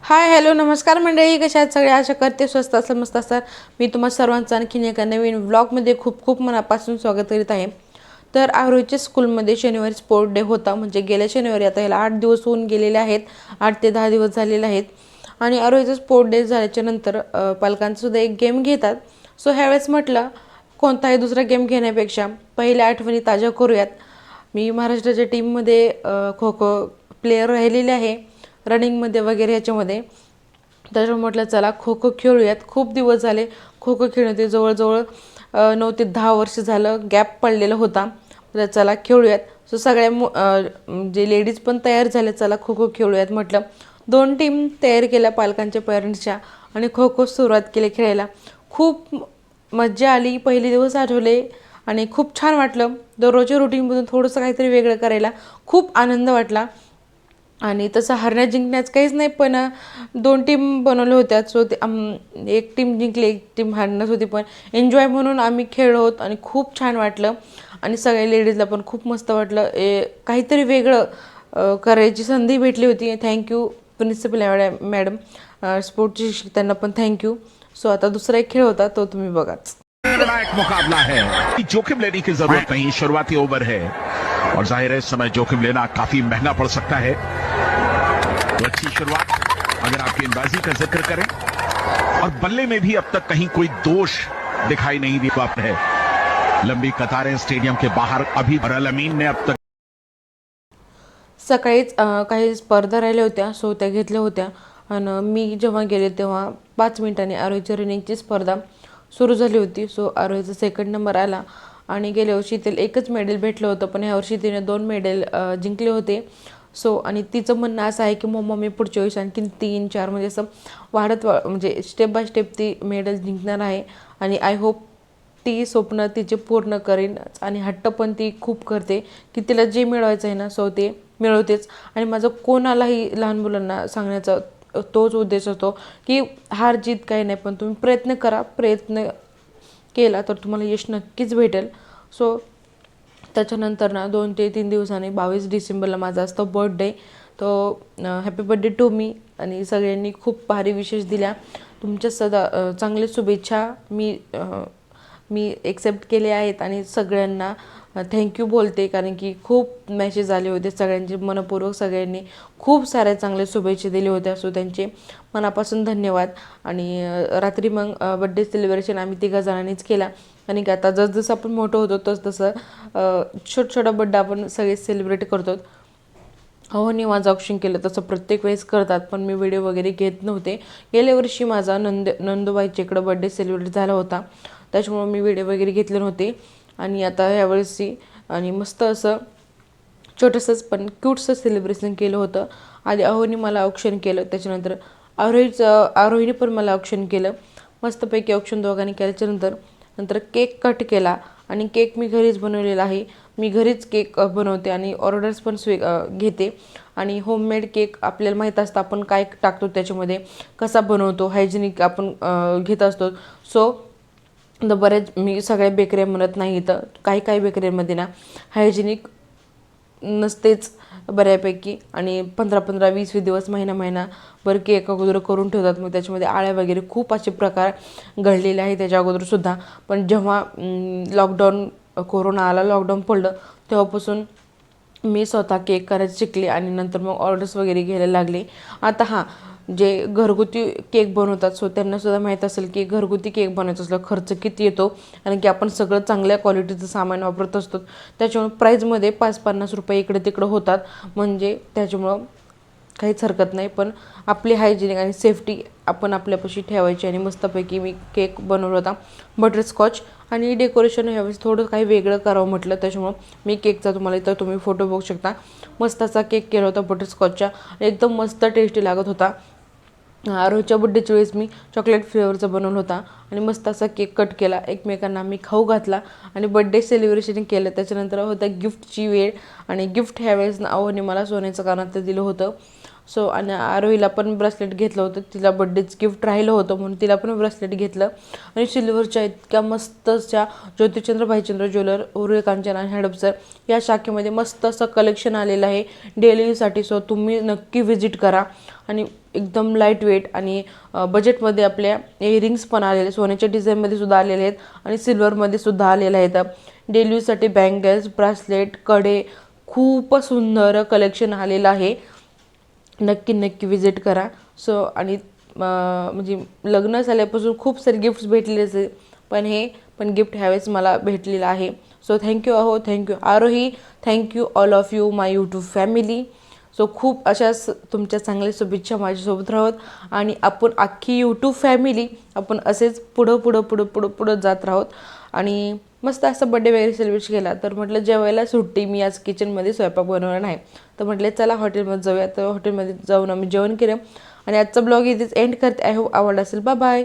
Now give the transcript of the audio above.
Hi hello नमस्कार मंडळी, कशा आहेत सगळे? आशा करते स्वस्त असेल, मस्त असाल. मी तुम्हा सर्वांचं आणखीन एका नवीन व्लॉगमध्ये खूप खूप मनापासून स्वागत करीत आहे. तर आरोहीच्या स्कूलमध्ये शनिवारी स्पोर्ट डे होता, म्हणजे गेल्या शनिवारी. आता ह्याला 8 दिवस होऊन गेलेले आहेत, 8 ते 10 दिवस झालेले आहेत. आणि आरोहीचा स्पोर्ट डे झाल्याच्या नंतर पालकांसुद्धा एक गेम घेतात. सो ह्यावेळेस म्हटलं कोणताही दुसरा गेम घेण्यापेक्षा पहिल्या आठवणी ताज्या करूयात. मी महाराष्ट्राच्या टीममध्ये खो खो प्लेयर राहिलेले आहे, रनिंगमध्ये वगैरे ह्याच्यामध्ये. त्याच्यामुळे म्हटलं चला खो खो खेळूयात. खूप दिवस झाले खो खो खेळून होते, जवळजवळ 9 ते 10 वर्ष झालं गॅप पडलेला होता. तर चला खेळूयात. सो सगळ्या जे लेडीज पण तयार झाल्या, चला खो खो खेळूयात म्हटलं. 2 टीम तयार केल्या पालकांच्या पेरेंट्सच्या आणि खो खो सुरुवात केली खेळायला. खूप मज्जा आली, पहिले दिवस आठवले आणि खूप छान वाटलं. दररोजच्या रुटीनमधून थोडंसं काहीतरी वेगळं करायला खूप आनंद वाटला. आणि तसं हरण्या जिंकण्याचं काहीच नाही, पण 2 टीम बनवल्या होत्या. सो ते एक टीम जिंकली, एक टीम हरण्यात होती, पण एन्जॉय म्हणून आम्ही खेळलो होतो आणि खूप छान वाटलं. आणि सगळ्या लेडीजला पण खूप मस्त वाटलं. काहीतरी वेगळं करायची संधी भेटली होती. थँक्यू प्रिन्सिपल मॅडम, स्पोर्टचे शिक्षक, त्यांना पण थँक्यू. सो आता दुसरा एक खेळ होता, तो तुम्ही बघाच. निर्णायक मुकाबला है, जोखिम लेने की जरूरत नहीं, शुरुआती ओवर है और जाहिर है इस समय जोखिम लेना काफी महंगा पड़ सकता है। तो अच्छी शुरुआत अगर आप गेंदबाजी का जिक्र करें, और बल्ले में भी अब तक कहीं कोई दोष दिखाई नहीं दिया है। लंबी कतारें स्टेडियम के बाहर अभी, और अल अमीन ने अब तक सकाळीच काही स्पर्धा राहिल्या होत्या, सो त्या घेतल्या होत्या. आणि मी जेव्हा गेले तेव्हा 5 मिनिटांनी आरोहीच्या रनिंगची स्पर्धा सुरू झाली होती. सो आरोहीचा सेकंड नंबर आला आणि गेल्या वर्षी तिला एकच मेडल भेटलं होतं, पण ह्यावर्षी तिने 2 मेडल जिंकले होते. सो आणि तिचं म्हणणं असं आहे की मम्मा मी पुढच्या वेळेस आणखीन 3-4 म्हणजे असं म्हणजे स्टेप बाय स्टेप ती मेडल जिंकणार आहे. आणि आय होप ती स्वप्न तिचे पूर्ण करेन. आणि हट्ट पण ती खूप करते की तिला जे मिळवायचं आहे ना, सो ते मिळवतेच. आणि माझं कोणालाही लहान मुलांना सांगण्याचा तोच उद्देश असतो की हार जीत काही नाही, पण तुम्ही प्रयत्न करा. प्रयत्न केला तर तुम्हाला यश नक्कीच भेटेल. सो त्याच्यानंतर ना 2 ते 3 दिवसांनी 22 डिसेंबरला माझा असतो बर्थडे. तो हॅपी बर्थडे टू मी. आणि सगळ्यांनी खूप भारी विशेष दिल्या. तुमच्या सदा चांगल्या शुभेच्छा मी एक्सेप्ट केले आहेत आणि सगळ्यांना थँक्यू बोलते, कारण की खूप मेसेज आले होते सगळ्यांचे. मनपूर्वक सगळ्यांनी खूप साऱ्या चांगल्या शुभेच्छा दिल्या होत्या. सो त्यांचे मनापासून धन्यवाद. आणि रात्री मग बड्डे सेलिब्रेशन आम्ही 3 जणांनीच केला. आणि की आता जसजसं आपण मोठं होतो तसं छोटा बड्डे आपण सगळे सेलिब्रेट करतो. अहोनी माझं औक्षण केलं तसं प्रत्येक वेळेस करतात, पण मी व्हिडिओ वगैरे घेत नव्हते. गेल्या वर्षी माझा नंदुबाईच्या इकडं बड्डे सेलिब्रेट झाला होता, त्याच्यामुळं मी व्हिडिओ वगैरे घेतले नव्हते. आणि आता ह्यावेळेसची आणि मस्त असं छोटंसंच पण क्यूटसं सेलिब्रेशन केलं होतं. आधी अहोनी मला औक्षण केलं, त्याच्यानंतर आरोहीने पण मला औक्षण केलं. मस्तपैकी औक्षण दोघांनी केल्याच्यानंतर केक कट केला. आणि केक मी घरीच बनवलेला आहे. मी घरीच केक बनवते आणि ऑर्डर्स पण घेते. आणि होममेड केक आपल्याला माहीत असतं आपण काय टाकतो त्याच्यामध्ये, कसा बनवतो, हायजेनिक आपण घेत असतो. सो बऱ्याच मी सगळ्या बेकऱ्या म्हणत नाही, तर काही बेकऱ्यांमध्ये ना हायजेनिक नसतेच बऱ्यापैकी. आणि 15-15, 20-20 दिवस, महिना बरं केक अगोदर करून ठेवतात. मग त्याच्यामध्ये आळ्या वगैरे खूप असे प्रकार घडलेले आहे त्याच्या अगोदरसुद्धा. पण जेव्हा कोरोना आला, लॉकडाऊन पडलं, तेव्हापासून मी स्वतः केक करायला शिकले आणि नंतर मग ऑर्डर्स वगैरे घ्यायला लागले. आता जे घरगुती केक बनवतात, सो त्यांनासुद्धा माहीत असेल की घरगुती केक बनवायचं असलं खर्च किती येतो. कारण की आपण सगळं चांगल्या क्वालिटीचं सामान वापरत असतो, त्याच्यामुळे प्राईजमध्ये 5-50 रुपये इकडे तिकडं होतात. म्हणजे त्याच्यामुळं काहीच हरकत नाही, पण आपली हायजेनिक आणि सेफ्टी आपण आपल्यापाशी ठेवायची. आणि मस्तपैकी मी केक बनवला होता बटरस्कॉच. आणि डेकोरेशन ह्यावेळेस थोडं काही वेगळं करावं म्हटलं, त्याच्यामुळं मी केकचा तुम्ही फोटो बघू शकता. मस्त असा केक केला होता बटरस्कॉचचा, एकदम मस्त टेस्टी लागत होता. आरोहीच्या बड्डेच्या वेळेस मी चॉकलेट फ्लेवरचा बनवला होता आणि मस्त असा केक कट केला. एकमेकांना मी खाऊ घातला आणि बड्डे सेलिब्रेशन केलं. त्याच्यानंतर होता गिफ्टची वेळ. आणि गिफ्ट ह्यावेळेस अहोने मला सोन्याचं कानातलं दिलं होतं. सो आणि आरोहीला पण ब्रेसलेट घेतलं होतं, तिला बड्डेच गिफ्ट राहिलं होतं म्हणून तिला पण ब्रेसलेट घेतलं. आणि सिल्वरच्या इतक्या मस्तच्या ज्योतिचंद्र भाईचंद्र ज्वेलर, उरुळे कांचन आणि हडपसर या शाखेमध्ये मस्त असं कलेक्शन आलेलं आहे डेली यूजसाठी. सो तुम्ही नक्की व्हिजिट करा. आणि एकदम लाईट वेट आणि बजेटमध्ये आपल्या इयरिंग्स पण आलेले, सोन्याच्या डिझाईनमध्ये सुद्धा आलेले आहेत आणि सिल्वरमध्ये सुद्धा आलेले आहेत. डेली यूजसाठी बँगल्स, ब्रासलेट, कडे, खूपच सुंदर कलेक्शन आलेलं आहे. नक्की विजिट करा. सो आणि म्हणजे लग्न झाल्यापासून खूप सारे गिफ्ट्स भेटलेले असेल, पण हे पण गिफ्ट ह्यावेळेस मला भेटलेलं आहे. सो थँक्यू अहो, thank you Aarohi, thank you all of you my YouTube family. So खूप अशाच तुमच्या चांगल्या शुभेच्छा माझ्यासोबत राहत आणि आपण अख्खी यूट्यूब फॅमिली आपण असेच पुढं जात राहोत. आणि मस्त असं बड्डे वगैरे सेलिब्रेट केला. तर म्हटलं जेवायला सुट्टी, मी आज किचनमध्ये स्वयंपाक बनवणार नाही, तर म्हटलं चला हॉटेलमध्ये जाऊया. तर हॉटेलमध्ये जाऊन आम्ही जेवण केलं आणि आजचा ब्लॉग इथेच एंड करते. आय होप आवडला असेल. Bye bye.